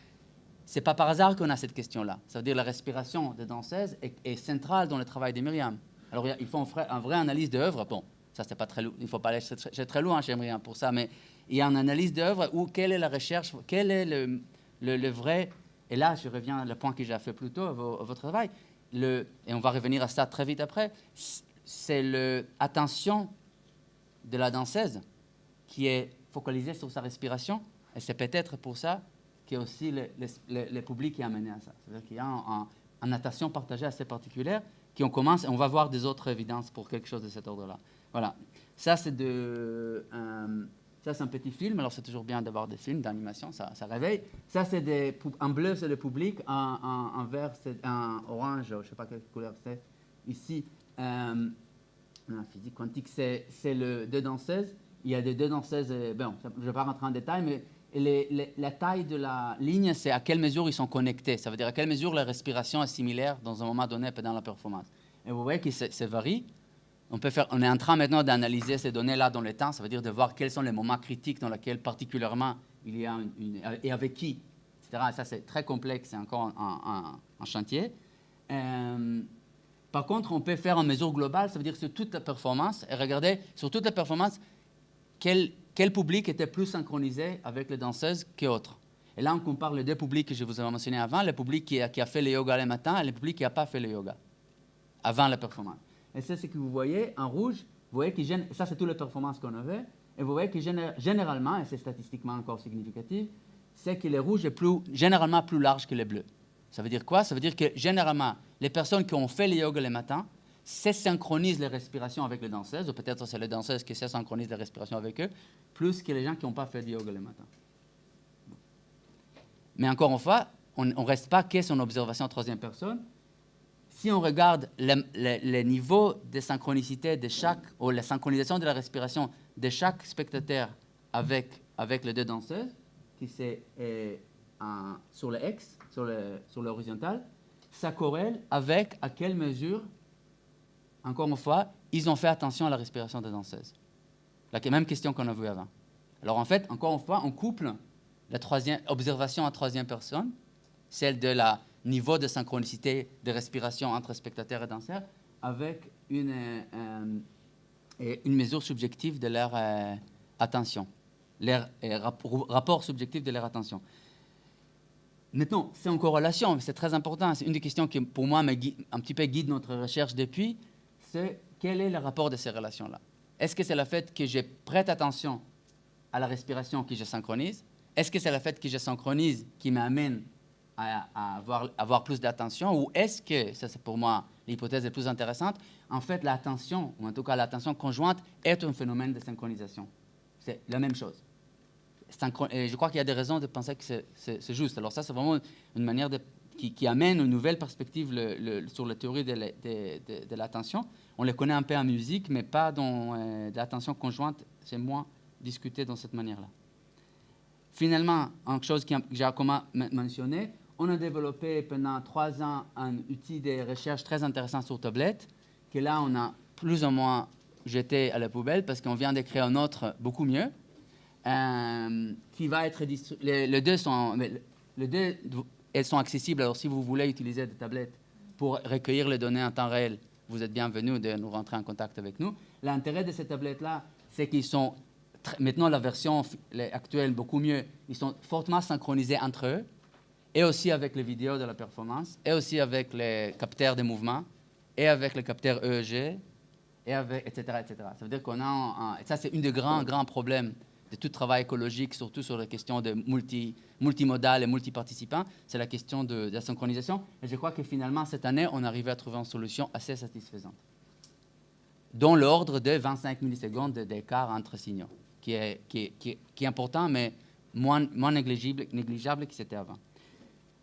par hasard qu'on a cette question-là. Ça veut dire que la respiration des danseuses est centrale dans le travail de Myriam. Alors, il faut une vraie analyse d'œuvre. Bon, ça c'est pas très lourd, il ne faut pas aller très loin chez Myriam pour ça, mais il y a une analyse d'œuvre où quelle est la recherche, quel est le vrai, et là je reviens au point que j'ai fait plus tôt à votre travail, et on va revenir à ça très vite après, c'est l'attention de la danseuse qui est focalisée sur sa respiration, et c'est peut-être pour ça qu'il y a aussi le public qui est amené à ça. C'est-à-dire qu'il y a une attention partagée assez particulière, on va voir des autres évidences pour quelque chose de cet ordre-là. Voilà, ça c'est ça, c'est un petit film, alors c'est toujours bien d'avoir des films d'animation, ça réveille. Ça, c'est en bleu, c'est le public, en vert, c'est en orange, je ne sais pas quelle couleur c'est, ici, la physique quantique, c'est deux danseuses. Il y a des deux danseuses, bon, je ne vais pas rentrer en détail, mais la taille de la ligne, c'est à quelle mesure ils sont connectés. Ça veut dire à quelle mesure la respiration est similaire dans un moment donné pendant la performance. Et vous voyez que ça varie. On est en train maintenant d'analyser ces données-là dans le temps. Ça veut dire de voir quels sont les moments critiques dans lesquels particulièrement il y a et avec qui, etc. Ça, c'est très complexe, c'est encore un chantier. Par contre, on peut faire en mesure globale, ça veut dire sur toute la performance, et regarder sur toute la performance quel public était plus synchronisé avec les danseuses qu'autre. Et là, on compare les deux publics que je vous avais mentionnés avant, le public qui a fait le yoga le matin et le public qui n'a pas fait le yoga avant la performance. Et c'est ce que vous voyez en rouge, vous voyez que ça, c'est toutes les performances qu'on avait, et vous voyez que généralement, et c'est statistiquement encore significatif, c'est que le rouge est généralement plus large que le bleu. Ça veut dire quoi? Ça veut dire que généralement, les personnes qui ont fait le yoga le matin se synchronisent les respirations avec les danseuses, ou peut-être c'est les danseuses qui se synchronisent les respirations avec eux, plus que les gens qui n'ont pas fait le yoga le matin. Mais encore une fois, on ne reste pas que son observation en troisième personne. Si on regarde le niveau de synchronicité de ou la synchronisation de la respiration de chaque spectateur avec les deux danseuses, qui c'est sur le X, sur l'horizontale, ça corrèle avec à quelle mesure, encore une fois, ils ont fait attention à la respiration des danseuses. La même question qu'on a vue avant. Alors en fait, encore une fois, on couple la observation en troisième personne, celle de la niveau de synchronicité de respiration entre spectateurs et danseurs, avec une mesure subjective de leur attention, leur rapport subjectif de leur attention. Maintenant, c'est en corrélation, c'est très important. C'est une des questions qui, pour moi, un petit peu guide notre recherche depuis, c'est quel est le rapport de ces relations-là? Est-ce que c'est le fait que je prête attention à la respiration que je synchronise? Est-ce que c'est le fait que je synchronise qui m'amène à avoir plus d'attention? Ou est-ce que, ça c'est pour moi l'hypothèse la plus intéressante, en fait l'attention, ou en tout cas l'attention conjointe, est un phénomène de synchronisation? C'est la même chose. Et je crois qu'il y a des raisons de penser que c'est juste. Alors ça, c'est vraiment une manière qui amène une nouvelle perspective sur la théorie de l'attention. On les connaît un peu en musique, mais pas dans l'attention conjointe. C'est moins discuté dans cette manière-là. Finalement, une chose que j'ai mentionné, on a développé pendant 3 ans un outil de recherche très intéressant sur tablette, que là, on a plus ou moins jeté à la poubelle parce qu'on vient de créer un autre beaucoup mieux, qui va être distribué. Les deux, elles sont accessibles. Alors, si vous voulez utiliser des tablettes pour recueillir les données en temps réel, vous êtes bienvenus de nous rentrer en contact avec nous. L'intérêt de ces tablettes-là, c'est qu'ils sont maintenant, la version actuelle, beaucoup mieux, ils sont fortement synchronisés entre eux, et aussi avec les vidéos de la performance, et aussi avec les capteurs de mouvement, et avec les capteurs EEG, et avec, etc., etc. Ça veut dire qu'on a... ça, c'est un des grands problèmes de tout travail écologique, surtout sur la question de multimodal et multiparticipants, c'est la question de la synchronisation. Et je crois que finalement, cette année, on arrive à trouver une solution assez satisfaisante, dans l'ordre de 25 millisecondes d'écart entre signaux, qui est important, mais moins négligeable que c'était avant.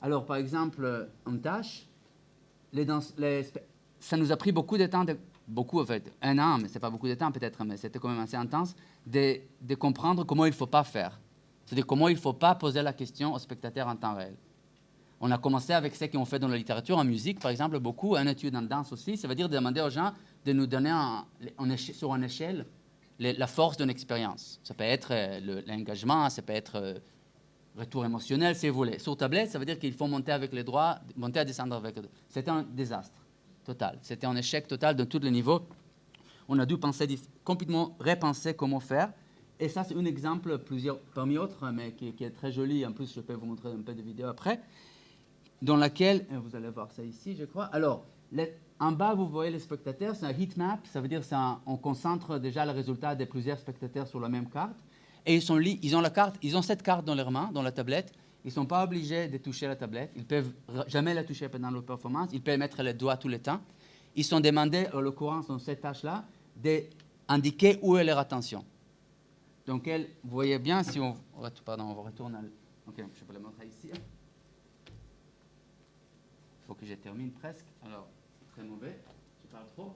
Alors, par exemple, en tâche, ça nous a pris beaucoup de temps, en fait, 1 an, mais ce n'est pas beaucoup de temps peut-être, mais c'était quand même assez intense, de comprendre comment il ne faut pas faire. C'est-à-dire comment il ne faut pas poser la question aux spectateurs en temps réel. On a commencé avec ce qu'on fait dans la littérature, en musique, par exemple, beaucoup, en étude en danse aussi. Ça veut dire demander aux gens de nous donner sur une échelle la force d'une expérience. Ça peut être l'engagement, ça peut être retour émotionnel, si vous voulez. Sur tablette, ça veut dire qu'il faut monter avec les droits, monter à descendre avec les droits. C'était un désastre total. C'était un échec total de tous les niveaux. On a dû complètement repenser comment faire. Et ça, c'est un exemple parmi d'autres, mais qui est très joli. En plus, je peux vous montrer un peu de vidéos après, dans laquelle, vous allez voir ça ici, je crois. Alors, en bas, vous voyez les spectateurs, c'est un heat map, ça veut dire qu'on concentre déjà le résultat de plusieurs spectateurs sur la même carte. Et ils ont cette carte dans leurs mains, dans la tablette. Ils ne sont pas obligés de toucher la tablette. Ils ne peuvent jamais la toucher pendant leur performance. Ils peuvent mettre les doigts tout le temps. Ils sont demandés, en l'occurrence, dans cette tâche-là, d'indiquer où est leur attention. Donc, vous voyez bien, si on... Pardon, on retourne à... OK, je peux le montrer ici. Il faut que je termine presque. Alors, très mauvais. Je parle trop.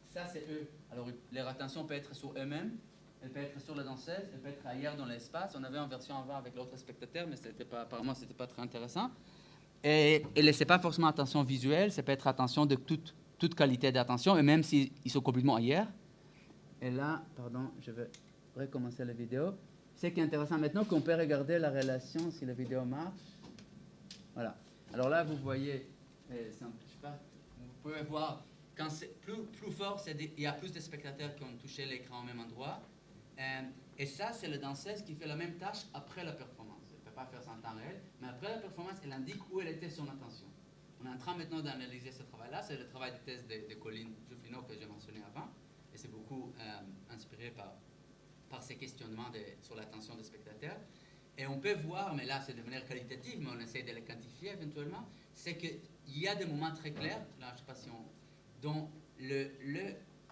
Ça, c'est eux. Alors, leur attention peut être sur eux-mêmes, elle peut être sur la danseuse, elle peut être ailleurs dans l'espace. On avait une version avant avec l'autre spectateur, mais apparemment, ce n'était pas très intéressant. Et ce n'est pas forcément attention visuelle, ça peut être attention de toute qualité d'attention, et même s'ils sont complètement ailleurs. Et là, pardon, je vais recommencer la vidéo. Ce qui est intéressant maintenant, qu'on peut regarder la relation si la vidéo marche. Voilà. Alors là, vous voyez, je sais pas, vous pouvez voir, quand c'est plus fort, il y a plus de spectateurs qui ont touché l'écran au même endroit. Et ça, c'est la danseuse qui fait la même tâche après la performance. Elle ne peut pas faire ça en temps réel, mais après la performance, elle indique où elle était son attention. On est en train maintenant d'analyser ce travail-là. C'est le travail de thèse de Colline Jufino que j'ai mentionné avant. Et c'est beaucoup inspiré par ces questionnements sur l'attention des spectateurs. Et on peut voir, mais là c'est de manière qualitative, mais on essaie de les quantifier éventuellement, c'est qu'il y a des moments très clairs, là je ne sais pas si dont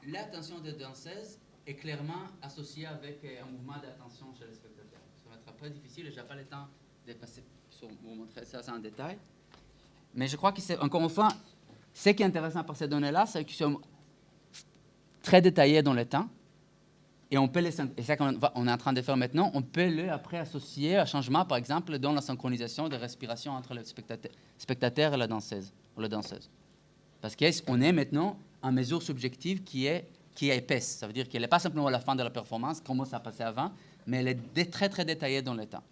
l'attention des danseuses est clairement associée avec un mouvement d'attention chez les spectateurs. Ça va être un peu difficile et je n'ai pas le temps de passer sur vous montrer ça en détail. Mais je crois que c'est, encore une fois, ce qui est intéressant par ces données-là, c'est qu'ils sont très détaillés dans le temps. Et on peut et c'est ça qu'on est en train de faire maintenant, on peut les après associer à changement, par exemple, dans la synchronisation de respiration entre le spectateur et la danseuse, ou la danseuse. Parce qu'on est maintenant en mesure subjective qui est épaisse. Ça veut dire qu'elle n'est pas simplement à la fin de la performance, comme ça passait avant, mais elle est très, très détaillée dans le temps.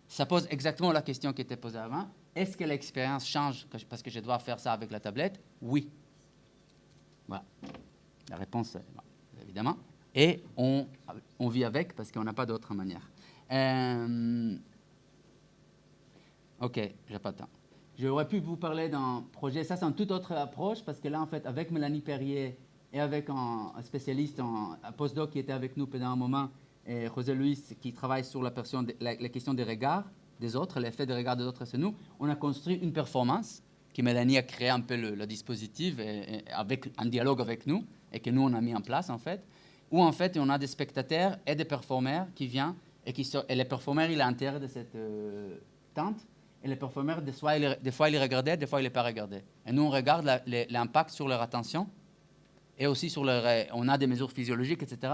Ça pose exactement la question qui était posée avant. Est-ce que l'expérience change parce que je dois faire ça avec la tablette? Oui. Voilà. La réponse est évidemment. Et on vit avec parce qu'on n'a pas d'autre manière. OK, j'ai pas de temps. J'aurais pu vous parler d'un projet. Ça, c'est une toute autre approche parce que là, en fait, avec Mélanie Perrier et avec un spécialiste, un postdoc qui était avec nous pendant un moment, et José Luis, qui travaille sur la question des regards des autres, l'effet des regards des autres sur nous, on a construit une performance que Mélanie a créé un peu le dispositif avec un dialogue avec nous et que nous, on a mis en place, en fait, où, en fait, on a des spectateurs et des performeurs qui viennent et les performeurs, ils sont à l'intérieur de cette tente. Et les performeurs, des fois, ils regardaient, des fois, ils ne les pas regardés. Et nous, on regarde l'impact sur leur attention et aussi sur leur... on a des mesures physiologiques, etc.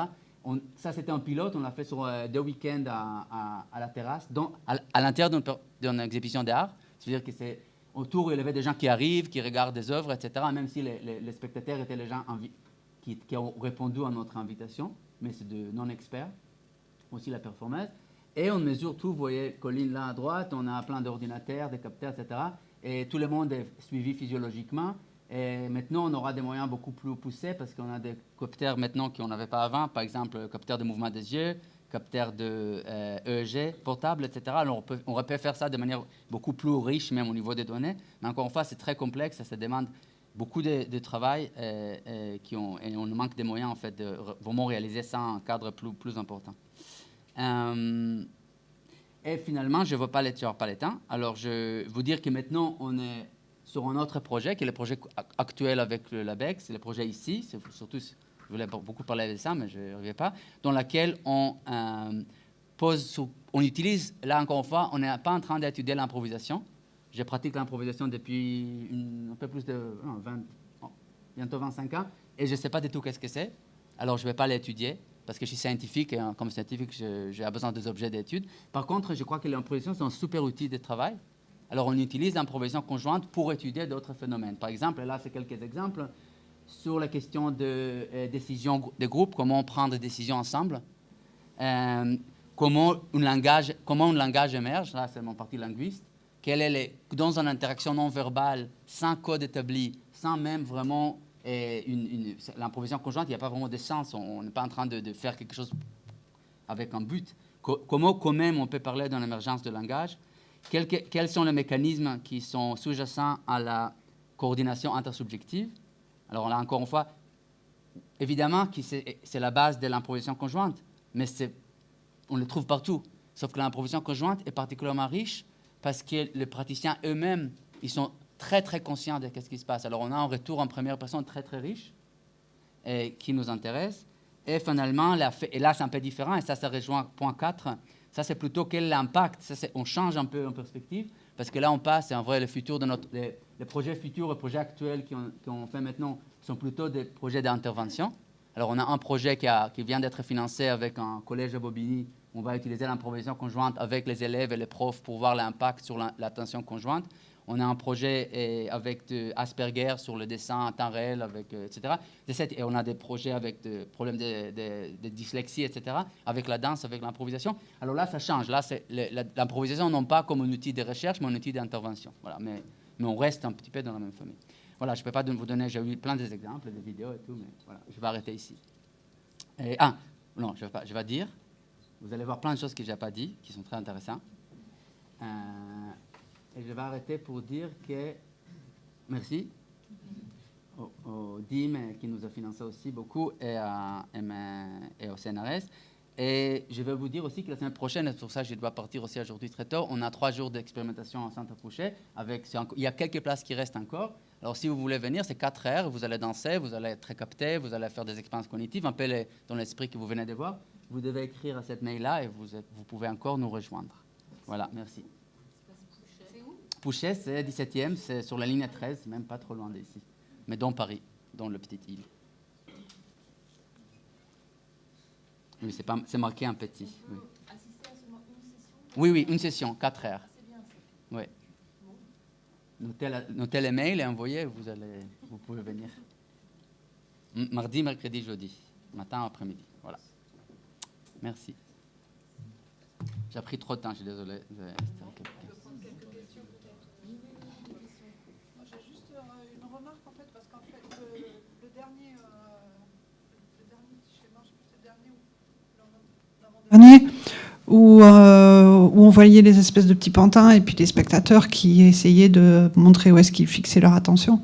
Ça, c'était un pilote. On l'a fait sur 2 week-ends à la terrasse, à l'intérieur d'une exhibition d'art. C'est-à-dire que c'est autour, il y avait des gens qui arrivent, qui regardent des œuvres, etc., même si les spectateurs étaient les gens qui ont répondu à notre invitation, mais c'est de non-experts, aussi la performance. Et on mesure tout, vous voyez, Colline là à droite, on a plein d'ordinateurs, des capteurs, etc. Et tout le monde est suivi physiologiquement. Et maintenant, on aura des moyens beaucoup plus poussés parce qu'on a des capteurs maintenant qu'on n'avait pas avant, par exemple, capteurs de mouvement des yeux, capteurs de EEG portable, etc. Alors, on aurait pu faire ça de manière beaucoup plus riche, même au niveau des données. Mais encore une fois, c'est très complexe, ça demande beaucoup de travail et on manque des moyens, en fait, de vraiment réaliser ça en cadre plus important. Et finalement, je ne veux pas le temps. Alors, je vais vous dire que maintenant, on est sur un autre projet, qui est le projet actuel avec le LabEx, c'est le projet ici, surtout, je voulais beaucoup parler de ça, mais je n'y arrivais pas, dans lequel on utilise, là encore une fois, on n'est pas en train d'étudier l'improvisation. Je pratique l'improvisation depuis un peu plus de bientôt 25 ans, et je ne sais pas du tout qu'est-ce que c'est. Alors, je ne vais pas l'étudier, parce que je suis scientifique, et comme scientifique, j'ai besoin des objets d'étude. Par contre, je crois que l'improvisation, c'est un super outil de travail. Alors, on utilise l'improvisation conjointe pour étudier d'autres phénomènes. Par exemple, là, c'est quelques exemples sur la question de décision de groupe, comment prendre des décisions ensemble, comment un langage émerge, là, c'est mon parti linguiste, dans une interaction non verbale, sans code établi, sans même vraiment l'improvisation conjointe, il n'y a pas vraiment de sens. On n'est pas en train de faire quelque chose avec un but. Comment, quand même, on peut parler d'une émergence de langage? Quels sont les mécanismes qui sont sous-jacents à la coordination intersubjective? Alors là, encore une fois, évidemment que c'est la base de l'improvisation conjointe, mais on le trouve partout. Sauf que l'improvisation conjointe est particulièrement riche parce que les praticiens eux-mêmes, ils sont très, très conscients de ce qui se passe. Alors, on a un retour en première personne très, très riche et qui nous intéresse. Et finalement, et là, c'est un peu différent, et ça rejoint point 4. Ça, c'est plutôt quel est l'impact. On change un peu en perspective, parce que là, on passe, c'est en vrai le futur de les projets futurs, les projets actuels qu'on fait maintenant sont plutôt des projets d'intervention. Alors, on a un projet qui vient d'être financé avec un collège à Bobigny. On va utiliser l'improvisation conjointe avec les élèves et les profs pour voir l'impact sur l'attention conjointe. On a un projet avec Asperger sur le dessin en temps réel, etc. Et on a des projets avec des problèmes de dyslexie, etc. Avec la danse, avec l'improvisation. Alors là, ça change. Là, l'improvisation, non pas comme un outil de recherche, mais un outil d'intervention. Voilà. Mais on reste un petit peu dans la même famille. Voilà, je ne peux pas vous donner, j'ai eu plein d'exemples, des vidéos et tout, mais voilà, je vais arrêter ici. Non, je vais dire. Vous allez voir plein de choses que je n'ai pas dit, qui sont très intéressantes. Et je vais arrêter pour dire que merci au DIM qui nous a financé aussi beaucoup et au CNRS. Et je vais vous dire aussi que la semaine prochaine, et pour ça je dois partir aussi aujourd'hui très tôt, on a 3 jours d'expérimentation en Centre Fouché. Il y a quelques places qui restent encore. Alors si vous voulez venir, c'est 4 heures, vous allez danser, vous allez être capté, vous allez faire des expériences cognitives, un peu dans l'esprit que vous venez de voir. Vous devez écrire à cette mail-là et vous pouvez encore nous rejoindre. Voilà, merci. Pouchet, c'est 17e, c'est sur la ligne 13, même pas trop loin d'ici, mais dans Paris, dans le petit île. Oui, c'est marqué un petit. Oui. Assister à seulement une session? Oui, une session, 4 heures. C'est bien ça. Oui. Notez les mails et envoyez, vous pouvez venir. Mardi, mercredi, jeudi, matin, après-midi. Voilà. Merci. J'ai pris trop de temps, je suis désolé. Je peux prendre quelques questions peut-être. Moi, j'ai juste une remarque en fait, parce qu'en fait, le dernier schéma, je sais plus, c'est le dernier ou l'avant-dernier, où on voyait les espèces de petits pantins et puis les spectateurs qui essayaient de montrer où est-ce qu'ils fixaient leur attention.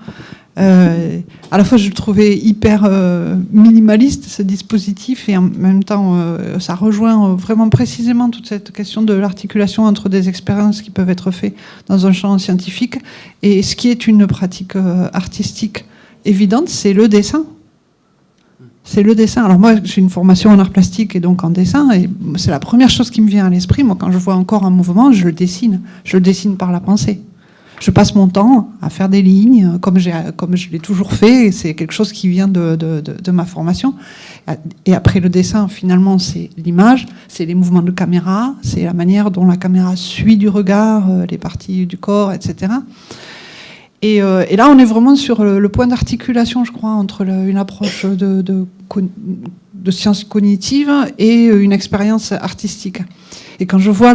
À la fois, je le trouvais hyper minimaliste, ce dispositif, et en même temps, ça rejoint vraiment précisément toute cette question de l'articulation entre des expériences qui peuvent être faites dans un champ scientifique et ce qui est une pratique artistique évidente, c'est le dessin. C'est le dessin. Alors moi, j'ai une formation en art plastique et donc en dessin, et c'est la première chose qui me vient à l'esprit. Moi, quand je vois encore un mouvement, je le dessine. Je le dessine par la pensée. Je passe mon temps à faire des lignes, comme je l'ai toujours fait, et c'est quelque chose qui vient de ma formation. Et après le dessin, finalement, c'est l'image, c'est les mouvements de caméra, c'est la manière dont la caméra suit du regard, les parties du corps, etc. Et là, on est vraiment sur le point d'articulation, je crois, entre une approche de sciences cognitives et une expérience artistique. Et quand je vois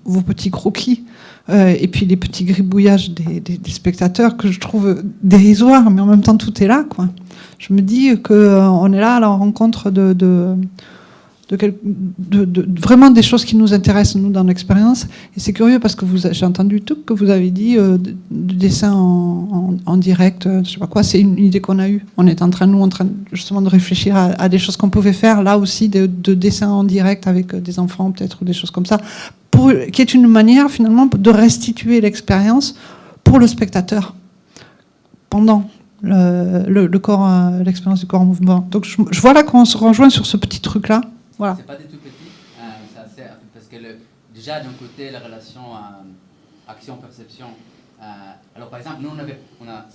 vos petits croquis, et puis les petits gribouillages des spectateurs que je trouve dérisoires, mais en même temps tout est là, quoi. Je me dis qu'on est là à la rencontre de vraiment des choses qui nous intéressent, nous, dans l'expérience. Et c'est curieux parce que j'ai entendu tout que vous avez dit de dessin en direct, je sais pas quoi, c'est une idée qu'on a eue. On est en train justement de réfléchir à des choses qu'on pouvait faire, là aussi, de dessin en direct avec des enfants, peut-être, ou des choses comme ça, qui est une manière, finalement, de restituer l'expérience pour le spectateur, pendant le corps, l'expérience du corps en mouvement. Donc je vois là qu'on se rejoint sur ce petit truc-là. Voilà. C'est pas du tout petit, parce que déjà d'un côté la relation action-perception. Alors par exemple, nous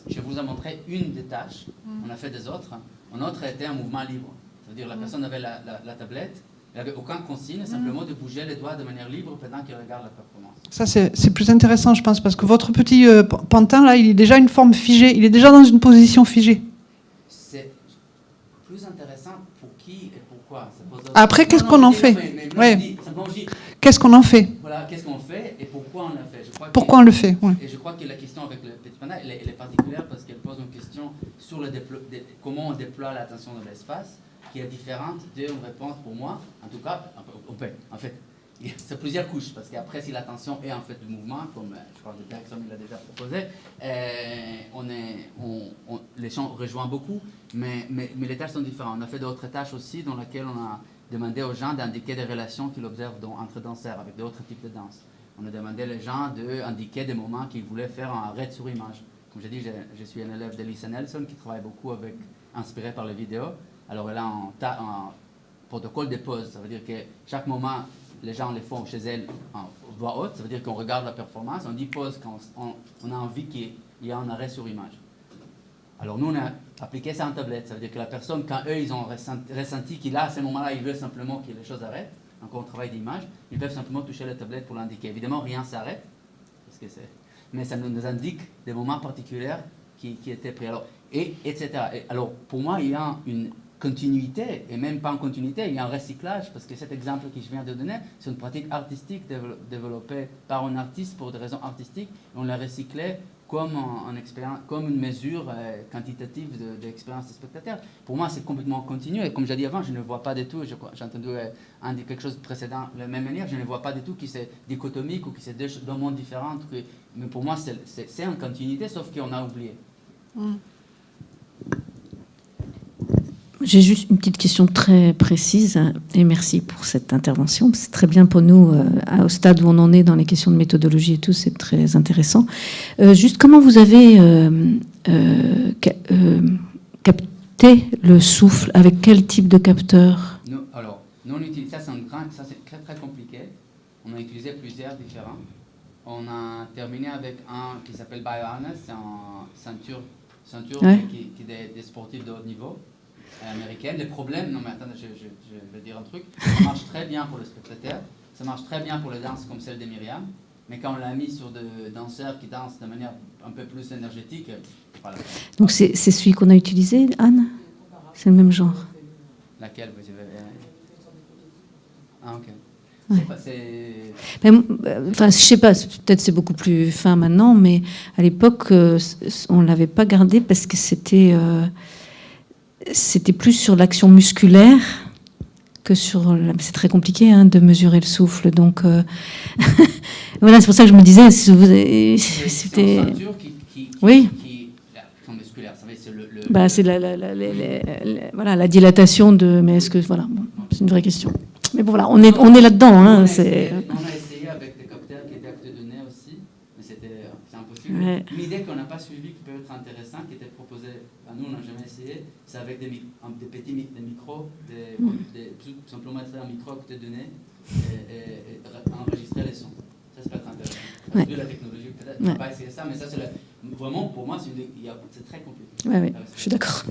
je vous ai montré une des tâches, on a fait des autres. Un autre était un mouvement libre, c'est-à-dire la personne avait la tablette, il n'avait aucun consigne, simplement de bouger les doigts de manière libre pendant qu'il regarde la performance. Ça c'est plus intéressant, je pense, parce que votre petit pantin là, il est déjà une forme figée, il est déjà dans une position figée. C'est plus intéressant pour qui et pourquoi. Après, qu'est-ce qu'on en fait? Qu'est-ce qu'on en fait? Voilà, qu'est-ce qu'on fait et pourquoi on l'a fait. Pourquoi on le fait, ouais. Et je crois que la question avec le petit panda, elle est particulière parce qu'elle pose une question sur comment on déploie l'attention dans l'espace, qui est différente d'une réponse pour moi. En tout cas, en fait, c'est plusieurs couches, parce qu'après, si l'attention est en fait du mouvement, comme je crois que Bergson l'a déjà proposé, les champs rejoignent beaucoup, mais les tâches sont différentes. On a fait d'autres tâches aussi dans lesquelles on a demandé aux gens d'indiquer des relations qu'ils observent entre danseurs, avec d'autres types de danse. On a demandé aux gens d'indiquer des moments qu'ils voulaient faire en arrêt sur image. Comme j'ai dit, je suis un élève de Lisa Nelson qui travaille beaucoup inspiré par les vidéos. Alors elle a un protocole de pause, ça veut dire que chaque moment les gens les font chez elles en voix haute, ça veut dire qu'on regarde la performance, on dit pause quand on a envie qu'il y ait un arrêt sur image. Alors nous, on a appliqué ça en tablette, ça veut dire que la personne, quand eux, ils ont ressenti qu'il a à ce moment-là, ils veulent simplement que les choses arrêtent, encore un travail d'image, ils peuvent simplement toucher la tablette pour l'indiquer. Évidemment, rien s'arrête, mais ça nous indique des moments particuliers qui étaient pris. Alors, etc. Alors, pour moi, il y a une continuité, et même pas en continuité, il y a un recyclage, parce que cet exemple que je viens de donner, c'est une pratique artistique développée par un artiste pour des raisons artistiques, et on l'a recyclé comme, comme une mesure quantitative de l'expérience des spectateurs. Pour moi, c'est complètement continu, et comme j'ai dit avant, je ne vois pas du tout, j'ai entendu quelque chose de précédent de la même manière, je ne vois pas du tout que c'est dichotomique ou que c'est deux mondes différents, mais pour moi, c'est en continuité, sauf qu'on a oublié. J'ai juste une petite question très précise, et merci pour cette intervention. C'est très bien pour nous, au stade où on en est dans les questions de méthodologie et tout, c'est très intéressant. Juste comment vous avez capté le souffle, avec quel type de capteur? Alors, nous on utilise, ça c'est très très compliqué. On a utilisé plusieurs différents. On a terminé avec un qui s'appelle BioHarness, c'est un ceinture Ouais. qui est des sportifs de haut niveau. Américaine. Les problèmes, non mais attendez, je vais dire un truc, ça marche très bien pour le spectateur, ça marche très bien pour les danses comme celle de Myriam, mais quand on l'a mis sur des danseurs qui dansent de manière un peu plus énergétique, voilà. Donc c'est celui qu'on a utilisé, Anne? C'est le même genre? Laquelle vous avez... Ah ok. Ouais. Enfin, je sais pas, peut-être c'est beaucoup plus fin maintenant, mais à l'époque, on l'avait pas gardé parce que c'était plus sur l'action musculaire que sur... C'est très compliqué de mesurer le souffle, donc... voilà, c'est pour ça que je me disais... C'était... une ceinture oui. L'action musculaire, ça veut dire c'est Bah, c'est voilà, la dilatation de... Mais est-ce que... Voilà, bon, c'est une vraie question. Mais bon, voilà, on est là-dedans. On a essayé avec des capteurs qui étaient actes de données aussi, mais c'est impossible. Ouais. Une idée qu'on n'a pas suivie qui peut être intéressante, qui était proposée, nous on n'a jamais essayé, c'est avec des petits micros, tout simplement mettre un micro à côté de données et enregistrer les sons. Ça peut être intéressant. Ouais. Vu la technologie, peut-être, on ne va pas essayer ça, mais ça c'est vraiment, pour moi, c'est très compliqué. Ouais, je suis d'accord.